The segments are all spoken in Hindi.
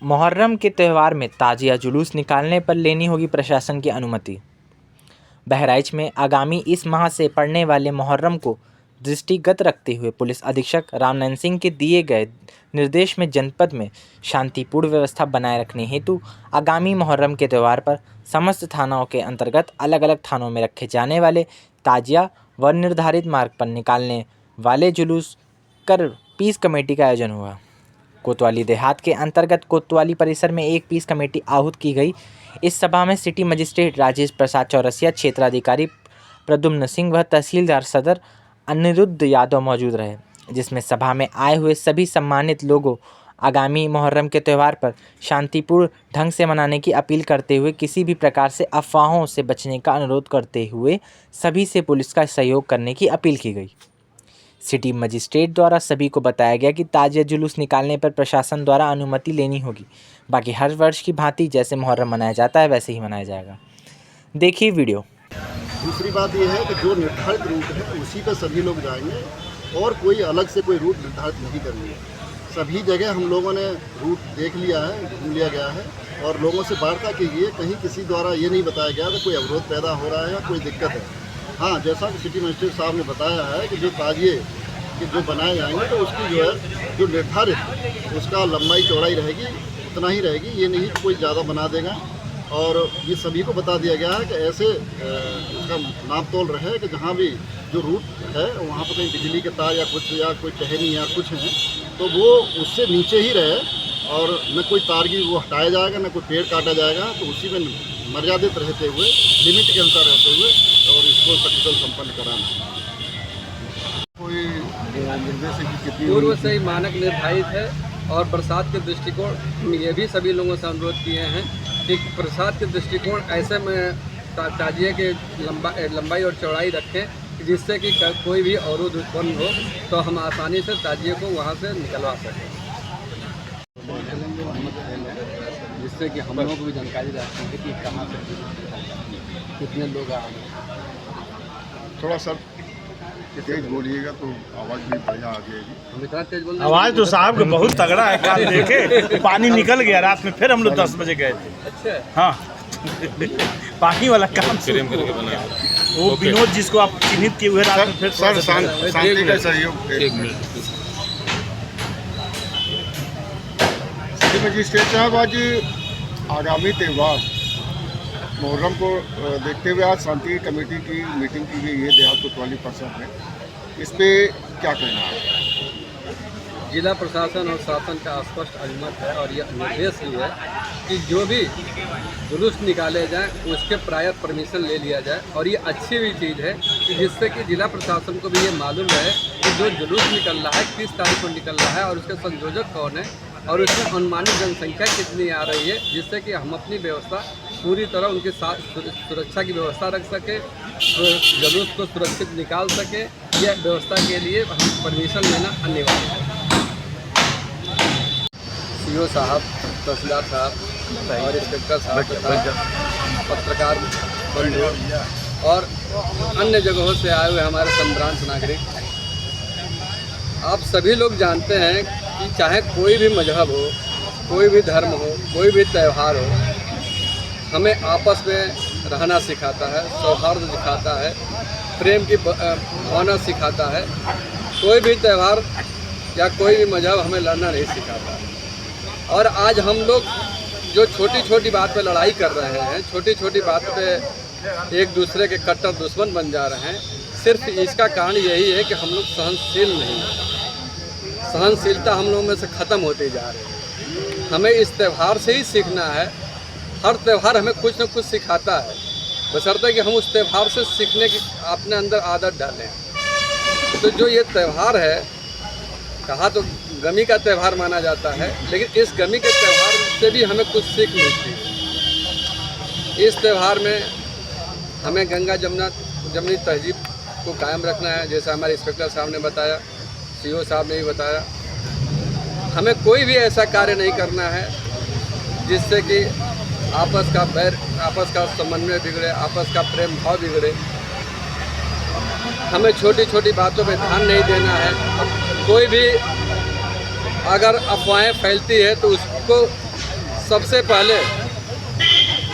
मुहर्रम के त्यौहार में ताजिया जुलूस निकालने पर लेनी होगी प्रशासन की अनुमति। बहराइच में आगामी इस माह से पड़ने वाले मुहर्रम को दृष्टिगत रखते हुए पुलिस अधीक्षक रामनयन सिंह के दिए गए निर्देश में जनपद में शांतिपूर्ण व्यवस्था बनाए रखने हेतु आगामी मुहर्रम के त्यौहार पर समस्त थानों के अंतर्गत अलग अलग थानों में रखे जाने वाले ताजिया व निर्धारित मार्ग पर निकालने वाले जुलूस कर पीस कमेटी का आयोजन हुआ। कोतवाली देहात के अंतर्गत कोतवाली परिसर में एक पीस कमेटी आहूत की गई। इस सभा में सिटी मजिस्ट्रेट राजेश प्रसाद चौरसिया, क्षेत्राधिकारी प्रद्युम्न सिंह व तहसीलदार सदर अनिरुद्ध यादव मौजूद रहे, जिसमें सभा में आए हुए सभी सम्मानित लोगों आगामी मुहर्रम के त्यौहार पर शांतिपूर्ण ढंग से मनाने की अपील करते हुए किसी भी प्रकार से अफवाहों से बचने का अनुरोध करते हुए सभी से पुलिस का सहयोग करने की अपील की गई। सिटी मजिस्ट्रेट द्वारा सभी को बताया गया कि ताजिया जुलूस निकालने पर प्रशासन द्वारा अनुमति लेनी होगी। बाकी हर वर्ष की भांति जैसे मुहर्रम मनाया जाता है वैसे ही मनाया जाएगा। देखिए वीडियो। दूसरी बात यह है कि जो निर्धारित रूट है उसी पर सभी लोग जाएंगे और कोई अलग से कोई रूट निर्धारित नहीं करेंगे। सभी जगह हम लोगों ने रूट देख लिया है, घूम लिया गया है और लोगों से वार्ता की गई है। कहीं किसी द्वारा ये नहीं बताया गया कि कोई अवरोध पैदा हो रहा है या कोई दिक्कत है। हाँ, जैसा कि सिटी मजिस्ट्रेट साहब ने बताया है कि जो ताजिए कि जो बनाए जाएंगे तो उसकी जो है जो निर्धारित उसका लंबाई चौड़ाई रहेगी उतना ही रहेगी, ये नहीं कि कोई ज़्यादा बना देगा। और ये सभी को बता दिया गया है कि ऐसे उसका नाप तोल रहे कि जहाँ भी जो रूट है वहाँ पर कहीं बिजली के तार या कोई टहनी या कुछ हैं तो वो उससे नीचे ही रहे और न कोई तार की वो हटाया जाएगा न कोई पेड़ काटा जाएगा। तो उसी में मर्यादित रहते हुए, लिमिट के अनुसार रहते हुए और इसको सकुशल संपन्न कराना। कोई पूर्व से ही मानक निर्धारित है और प्रसाद के दृष्टिकोण ये भी सभी लोगों से अनुरोध किए हैं कि प्रसाद के दृष्टिकोण ऐसे में ताजिए के लंबाई और चौड़ाई रखें जिससे कि कोई भी अवरोध उत्पन्न हो तो हम आसानी से ताजिए को वहाँ से निकलवा सकें, जिससे कि हम लोगों को भी जानकारी रहती है कि कहाँ से कितने लोग आ रहे हैं। थोड़ा सा तेज बोलिएगा तो आवाज़ भी बढ़िया आ जाएगी। हम इतना तेज बोल आवाज़ तो साहब का बहुत तगड़ा है। काल देखे पानी निकल गया रात में, फिर हम लोग 10 बजे गए थे। अच्छा हाँ पानी वाला काम शुरू करके बना वो विनोद जिसको आप चिन्हित किए हुए रात में फिर शांति का सहयोग। सिटी मजिस्ट्रेट साहब, आज आगामी त्यौहार मुहर्रम को देखते हुए आज शांति कमेटी की मीटिंग की गई है देहात कोतवाली परिसर में। इस पे क्या कहना है? जिला प्रशासन और शासन का स्पष्ट अभिमत है और यह निर्देश भी है कि जो भी जुलूस निकाले जाएं उसके प्रायर परमिशन ले लिया जाए। और ये अच्छी भी चीज़ है कि जिससे कि जिला प्रशासन को भी ये मालूम रहे कि जो जुलूस निकल रहा है किस तारीख को निकल रहा है और उसके संयोजक कौन है और उसमें अनुमानित जनसंख्या कितनी आ रही है, जिससे कि हम अपनी व्यवस्था पूरी तरह उनके साथ सुरक्षा की व्यवस्था रख सके, तो जुलूस को सुरक्षित निकाल सके। यह व्यवस्था के लिए हम परमिशन लेना अनिवार्य है। सीओ साहब, तहसीलदार साहब और इंस्पेक्टर साहब तथा पत्रकार बंधु और अन्य जगहों से आए हुए हमारे संभ्रांत नागरिक, आप सभी लोग जानते हैं कि चाहे कोई भी मजहब हो, कोई भी धर्म हो, कोई भी त्यौहार हो, हमें आपस में रहना सिखाता है, सौहार्द सिखाता है, प्रेम की भावना सिखाता है। कोई भी त्यौहार या कोई भी मजहब हमें लड़ना नहीं सिखाता। और आज हम लोग जो छोटी छोटी बात पे लड़ाई कर रहे हैं, छोटी छोटी बात पे एक दूसरे के कट्टर दुश्मन बन जा रहे हैं, सिर्फ इसका कारण यही है कि हम लोग सहनशील नहीं हैं। सहनशीलता हम लोगों में से ख़त्म होती जा रही है। हमें इस त्यौहार से ही सीखना है। हर त्यौहार हमें कुछ न कुछ सिखाता है, बशर्ते कि हम उस त्यौहार से सीखने की अपने अंदर आदत डालें। तो जो ये त्यौहार है, कहा तो गमी का त्यौहार माना जाता है, लेकिन इस गमी के त्यौहार से भी हमें कुछ सीख मिलती है। इस त्यौहार में हमें गंगा जमनी तहजीब को कायम रखना है, जैसा हमारे इंस्पेक्टर साहब ने बताया, सीओ साहब ने भी बताया। हमें कोई भी ऐसा कार्य नहीं करना है जिससे कि आपस का बैर, आपस का समन्वय बिगड़े, आपस का प्रेम भाव बिगड़े। हमें छोटी छोटी बातों पे ध्यान नहीं देना है। कोई भी अगर अफवाहें फैलती है तो उसको सबसे पहले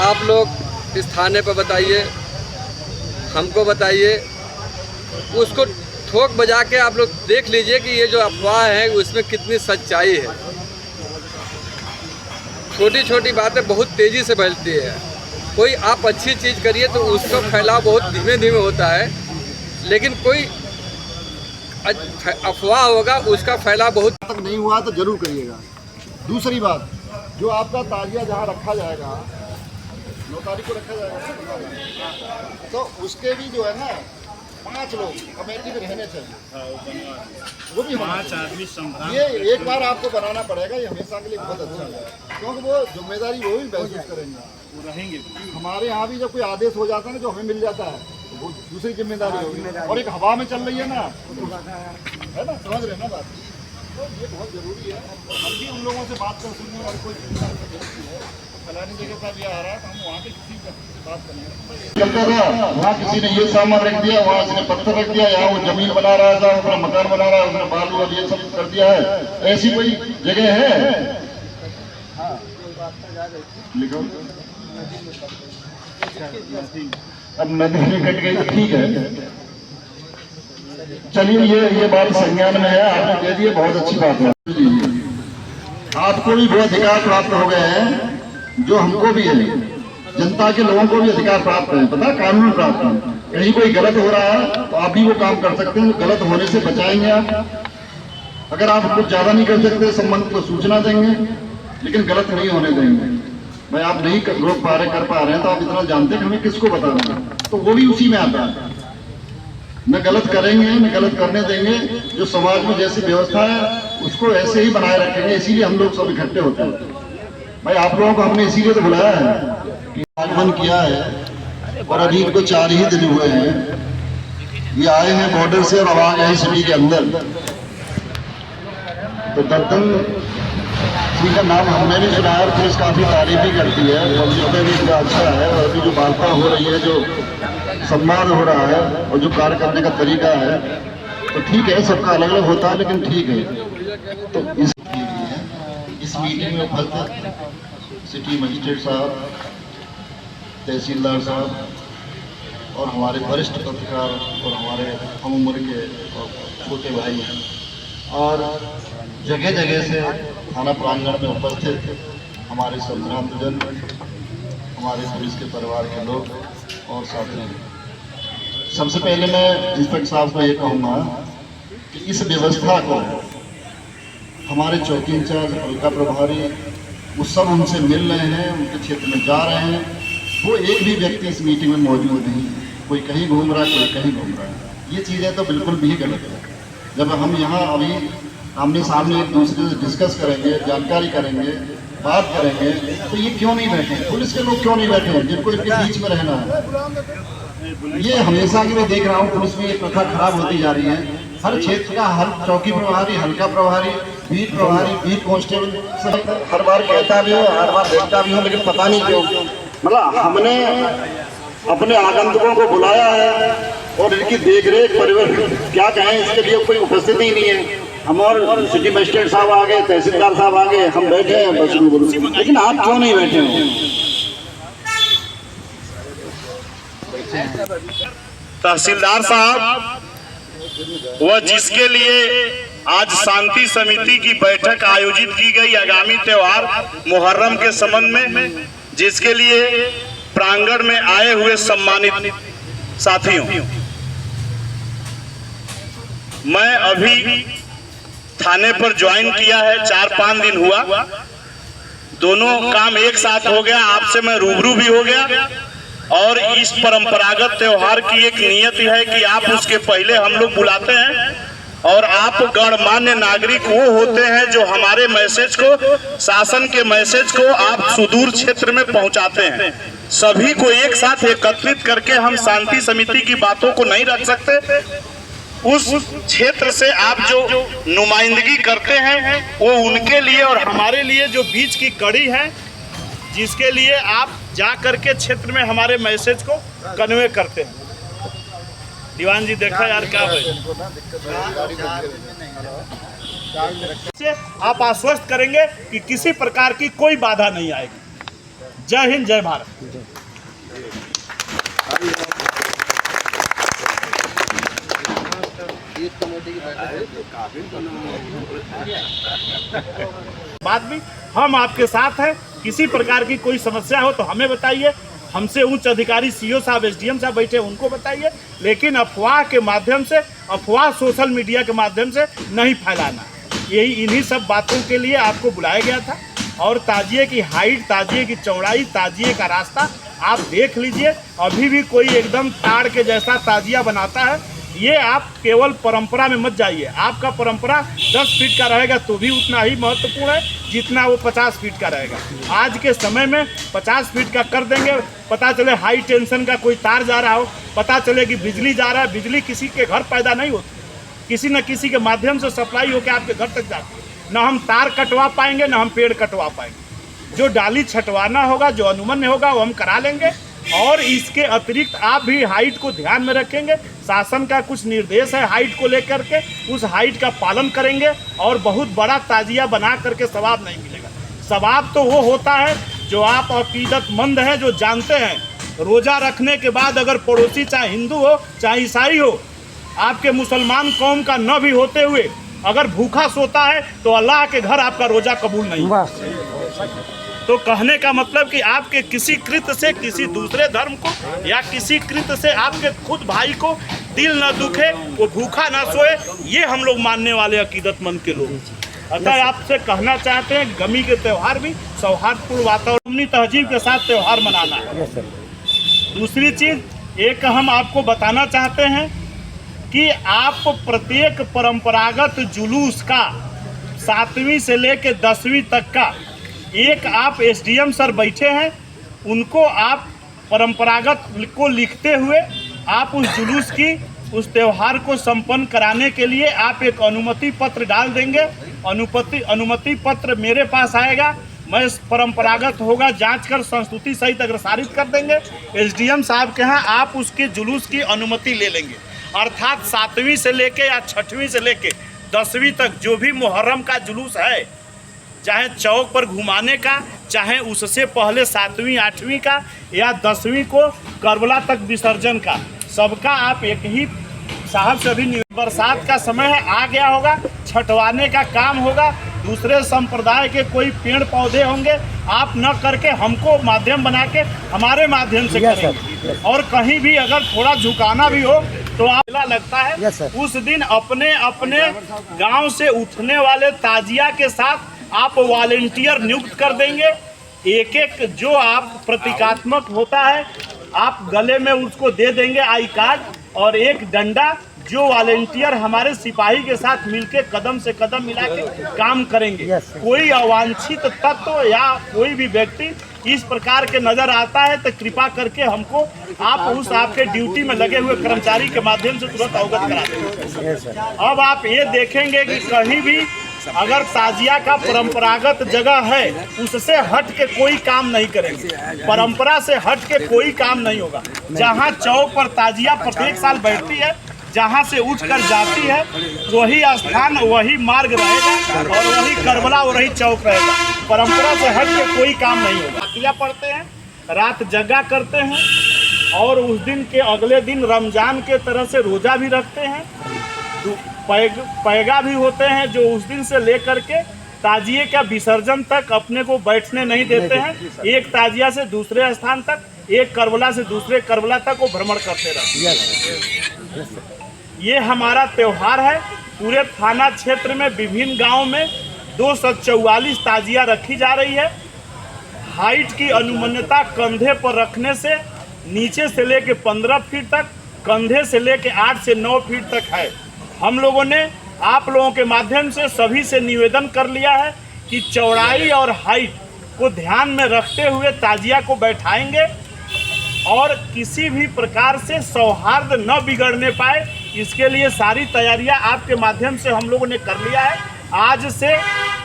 आप लोग इस थाने पर बताइए, हमको बताइए, उसको ठोक बजा के आप लोग देख लीजिए कि ये जो अफवाह है उसमें कितनी सच्चाई है। छोटी छोटी बातें बहुत तेज़ी से फैलती है। कोई आप अच्छी चीज़ करिए तो उसका फैलाव बहुत धीमे धीमे होता है, लेकिन कोई अफवाह होगा उसका फैलाव बहुत तक नहीं हुआ तो जरूर करिएगा। दूसरी बात, जो आपका ताजिया जहाँ रखा जाएगा, 9 तारीख को रखा जाएगा, तो उसके भी जो है ना 5 लोग कमेटी में रहने चाहिए। वो भी 5 आदमी संभ्रांत। ये एक बार आपको बनाना पड़ेगा, ये हमेशा के लिए बहुत अच्छा है, क्योंकि वो जिम्मेदारी वो भी महसूस करेंगे, वो रहेंगे। हमारे यहाँ भी जब कोई आदेश हो जाता है ना जो हमें मिल जाता है, तो वो दूसरी जिम्मेदारी होगी। और एक हवा में चल रही है ना, है ना, समझ रहे हैं ना बात, तो ये बहुत ज़रूरी है। हम भी उन लोगों से बात कर सुनने और कोई चिंता है फलानी जगह पर भी आ रहा है तो हम वहाँ के किसी व्यक्ति से बात करेंगे। चलता था, वहाँ किसी ने ये सामान रख दिया, वहाँ किसी ने पत्थर रख दिया, यहाँ वो जमीन बना रहा था, अपना मकान बना रहा है, उसने बालू और ये सब कर दिया है। ऐसी कोई जगह है? लिखो, अब नदी में कट गई तो ठीक है। चलिए ये बात संज्ञान में है, आपने कह दिए, बहुत अच्छी बात है। आपको भी वो अधिकार प्राप्त हो गए हैं जो हमको भी है, जनता के लोगों को भी अधिकार प्राप्त है, पता, कानून प्राप्त है। कहीं कोई गलत हो रहा है तो आप भी वो काम कर सकते हैं, गलत होने से बचाएंगे आप। अगर आप कुछ ज्यादा नहीं कर सकते, संबंध को सूचना देंगे, लेकिन गलत नहीं होने देंगे। भाई आप नहीं रोक पा रहे, कर पा रहे हैं, तो आप इतना जानते हैं कि हमें किसको बताना है, तो वो भी उसी में आता है। न गलत करेंगे, न गलत करने देंगे। जो समाज में जैसी व्यवस्था है उसको ऐसे ही बनाए रखेंगे, इसीलिए हम लोग सब इकट्ठे होते हैं। भाई आप लोगों को हमने इसीलिए तो बुलाया है कि आगमन किया है, और अभी इनको 4 ही दिन हुए हैं। ये आए हैं बॉर्डर से और अब आ गए हैं सिटी के अंदर। तो दत्तन जी का नाम हमने भी सुना है और पुलिस काफी तारीफ भी करती है, पब्लिक में भी इनका अच्छा है। और अभी जो वार्ता हो रही है, जो संवाद हो रहा है और जो कार्य करने का तरीका है, तो ठीक है, सबका अलग अलग होता है, लेकिन ठीक है। तो इस मीटिंग में उपस्थित सिटी मजिस्ट्रेट साहब, तहसीलदार साहब और हमारे वरिष्ठ पत्रकार और हमारे हम उम्र के और छोटे भाई हैं, और जगह जगह से थाना प्रांगण में उपस्थित हमारे संभ्रांतजन, हमारे पुलिस के परिवार के लोग और साथी। सबसे पहले मैं इंस्पेक्टर साहब को ये कहूँगा कि इस व्यवस्था को हमारे चौकी इंचार्ज, हल्का प्रभारी, वो सब उनसे मिल रहे हैं, उनके क्षेत्र में जा रहे हैं। वो एक भी व्यक्ति इस मीटिंग में मौजूद नहीं, कोई कहीं घूम रहा है, कोई कहीं घूम रहा है। ये चीज़ें तो बिल्कुल भी गलत है। जब हम यहाँ अभी आमने सामने एक दूसरे से डिस्कस करेंगे, जानकारी करेंगे, बात करेंगे, तो ये क्यों नहीं बैठे, पुलिस के लोग क्यों नहीं बैठे हैं जिनको इनके बीच में रहना है? ये हमेशा की मैं देख रहा हूँ पुलिस में ये प्रथा खराब होती जा रही है। हर क्षेत्र का हर चौकी प्रभारी, हल्का प्रभारी, बीट प्रभारी, बीट कांस्टेबल हर बार कहता भी हूँ, हर बार देखता भी हूँ, लेकिन पता नहीं क्यों, मतलब हमने अपने आगंतुकों को बुलाया है और इनकी देखरेख परिवर्तन क्या कहें, इसके लिए कोई उपस्थिति ही नहीं है। हम और सिटी मजिस्ट्रेट साहब आ गए, तहसीलदार साहब आ गए, हम बैठे हैं बस, लेकिन आप क्यों नहीं बैठे हो? तहसीलदार साहब, वह जिसके लिए आज शांति समिति की बैठक आयोजित की गई आगामी त्योहार मुहर्रम के संबंध में, जिसके लिए प्रांगण में आए हुए सम्मानित साथियों, मैं अभी थाने पर ज्वाइन किया है, 4-5 दिन हुआ, दोनों काम एक साथ हो गया, आपसे मैं रूबरू भी हो गया। और इस परंपरागत त्योहार की एक नियत है कि आप उसके पहले हम लोग बुलाते हैं, और आप गणमान्य नागरिक वो होते हैं जो हमारे मैसेज को, शासन के मैसेज को आप सुदूर क्षेत्र में पहुंचाते हैं। सभी को एक साथ एकत्रित करके हम शांति समिति की बातों को नहीं रख सकते। उस क्षेत्र से आप जो नुमाइंदगी करते हैं वो उनके लिए और हमारे लिए जो बीच की कड़ी है, जिसके लिए आप जा करके क्षेत्र में हमारे मैसेज को कन्वे करते हैं। दीवान जी देखा यार क्या है, से आप आश्वस्त करेंगे कि किसी प्रकार की कोई बाधा नहीं आएगी। जय हिंद, जय भारत। बाद भी हम आपके साथ हैं, किसी प्रकार की कोई समस्या हो तो हमें बताइए, हमसे उच्च अधिकारी सीओ साहब, एसडीएम साहब बैठे उनको बताइए, लेकिन अफवाह के माध्यम से, अफवाह सोशल मीडिया के माध्यम से नहीं फैलाना। यही इन्हीं सब बातों के लिए आपको बुलाया गया था। और ताजिए की हाइट, ताजिए की चौड़ाई, ताजिए का रास्ता आप देख लीजिए। अभी भी कोई एकदम ताड़ के जैसा ताजिया बनाता है। ये आप केवल परंपरा में मत जाइए। आपका परंपरा 10 फीट का रहेगा तो भी उतना ही महत्वपूर्ण है जितना वो 50 फीट का रहेगा। आज के समय में 50 फीट का कर देंगे, पता चले हाई टेंशन का कोई तार जा रहा हो, पता चले कि बिजली जा रहा है। बिजली किसी के घर पैदा नहीं होती, किसी न किसी के माध्यम से सप्लाई होकर आपके घर तक जाती है। न हम तार कटवा पाएंगे, न हम पेड़ कटवा पाएंगे। जो डाली छटवाना होगा, जो अनुमन्य होगा वो हम करा लेंगे। और इसके अतिरिक्त आप भी हाइट को ध्यान में रखेंगे। शासन का कुछ निर्देश है हाइट को लेकर के, उस हाइट का पालन करेंगे और बहुत बड़ा ताजिया बना करके सवाब नहीं मिलेगा। सवाब तो वो होता है जो आप अकीदतमंद हैं, जो जानते हैं रोज़ा रखने के बाद अगर पड़ोसी चाहे हिंदू हो चाहे ईसाई हो, आपके मुसलमान कौम का न भी होते हुए अगर भूखा सोता है तो अल्लाह के घर आपका रोज़ा कबूल नहीं। तो कहने का मतलब कि आपके किसी कृत्य से किसी दूसरे धर्म को या किसी कृत्य से आपके खुद भाई को दिल न दुखे, वो भूखा ना सोए, ये हम लोग मानने वाले अकीदतमंद के लोग। अतः आपसे कहना चाहते हैं गमी के त्यौहार भी सौहार्दपूर्ण वातावरण, अपनी तहजीब के साथ त्यौहार मनाना है। दूसरी चीज़ एक हम आपको बताना चाहते हैं कि आप प्रत्येक परंपरागत जुलूस का 7वीं से लेकर 10वीं तक का एक आप एसडीएम सर बैठे हैं, उनको आप परंपरागत को लिखते हुए आप उस जुलूस की, उस त्यौहार को संपन्न कराने के लिए आप एक अनुमति पत्र डाल देंगे। अनुमति पत्र मेरे पास आएगा, मैं परंपरागत होगा जांच कर संस्तुति सहित अग्रसारित कर देंगे। एसडीएम साहब के यहाँ आप उसके जुलूस की अनुमति ले लेंगे। अर्थात 7वीं से लेके या 6वीं से लेके 10वीं तक जो भी मुहर्रम का जुलूस है, चाहे चौक पर घुमाने का, चाहे उससे पहले 7वीं 8वीं का या 10वीं को करबला तक विसर्जन का, सबका आप एक ही साहब से भी। बरसात का समय है, आ गया होगा, छटवाने का काम होगा, दूसरे संप्रदाय के कोई पेड़ पौधे होंगे, आप न करके हमको माध्यम बना के हमारे माध्यम से करेंगे। और कहीं भी अगर थोड़ा झुकाना भी हो तो आप लगता है उस दिन अपने अपने गांव से उठने वाले ताजिया के साथ आप वॉलेंटियर नियुक्त कर देंगे। एक एक जो आप प्रतीकात्मक होता है आप गले में उसको दे देंगे आई कार्ड, और एक डंडा जो वॉलेंटियर हमारे सिपाही के साथ मिलके कदम से कदम मिला के काम करेंगे। कोई अवांछित तत्व या कोई भी व्यक्ति इस प्रकार के नजर आता है तो कृपा करके हमको आप उस आपके ड्यूटी में लगे हुए कर्मचारी के माध्यम से तुरंत अवगत करा देंगे। अब आप ये देखेंगे कि कहीं भी अगर ताजिया का परंपरागत जगह है उससे हट के कोई काम नहीं करेंगे, परंपरा से हट के कोई काम नहीं होगा। जहाँ चौक पर ताजिया प्रत्येक साल बैठती है, जहाँ से उठकर जाती है, वही स्थान वही मार्ग रहेगा और वही करबला वही चौक रहेगा। परंपरा से हट के कोई काम नहीं होगा। ताजिया पढ़ते हैं, रात जगा करते हैं और उस दिन के अगले दिन रमजान के तरह से रोज़ा भी रखते हैं। पैगा भी होते हैं जो उस दिन से लेकर के ताजिए का विसर्जन तक अपने को बैठने नहीं देते हैं। एक ताजिया से दूसरे स्थान तक, एक करबला से दूसरे करबला तक वो भ्रमण करते रहते हैं। ये हमारा त्यौहार है। पूरे थाना क्षेत्र में विभिन्न गांवों में 244 ताजिया रखी जा रही है। हाइट की अनुमन्यता कंधे पर रखने से नीचे से लेके 15 फीट तक, कंधे से लेके 8 से 9 फीट तक है। हम लोगों ने आप लोगों के माध्यम से सभी से निवेदन कर लिया है कि चौड़ाई और हाइट को ध्यान में रखते हुए ताजिया को बैठाएंगे और किसी भी प्रकार से सौहार्द न बिगड़ने पाए, इसके लिए सारी तैयारियां आपके माध्यम से हम लोगों ने कर लिया है। आज से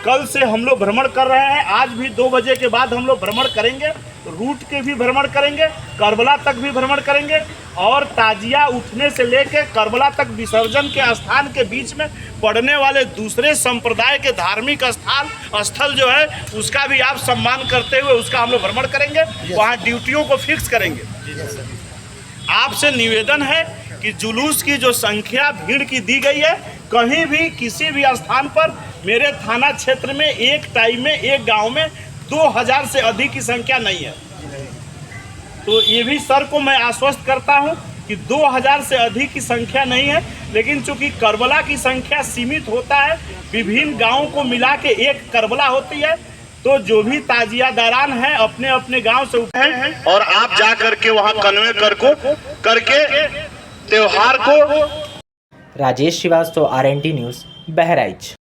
कल से हम लोग भ्रमण कर रहे हैं। आज भी 2 बजे के बाद हम लोग भ्रमण करेंगे, रूट के भी भ्रमण करेंगे, करबला तक भी भ्रमण करेंगे और ताजिया उठने से लेकर करबला तक विसर्जन के स्थान के बीच में पड़ने वाले दूसरे संप्रदाय के धार्मिक स्थल जो है उसका भी आप सम्मान करते हुए उसका हम लोग भ्रमण करेंगे, वहाँ ड्यूटियों को फिक्स करेंगे। आपसे निवेदन है कि जुलूस की जो संख्या भीड़ की दी गई है, कहीं भी किसी भी स्थान पर मेरे थाना क्षेत्र में एक टाइम में एक गांव में 2000 से अधिक की संख्या नहीं है। तो ये भी सर को मैं आश्वस्त करता हूं कि 2000 से अधिक की संख्या नहीं है, लेकिन चूंकि करबला की संख्या सीमित होता है, विभिन्न गांवों को मिला के एक करबला होती है, तो जो भी ताजियादारान हैं अपने अपने गांव से उठे और आप जा करके वहाँ कन्वे करके त्योहार को। Rajesh Srivastava, RNT news, Bahraich.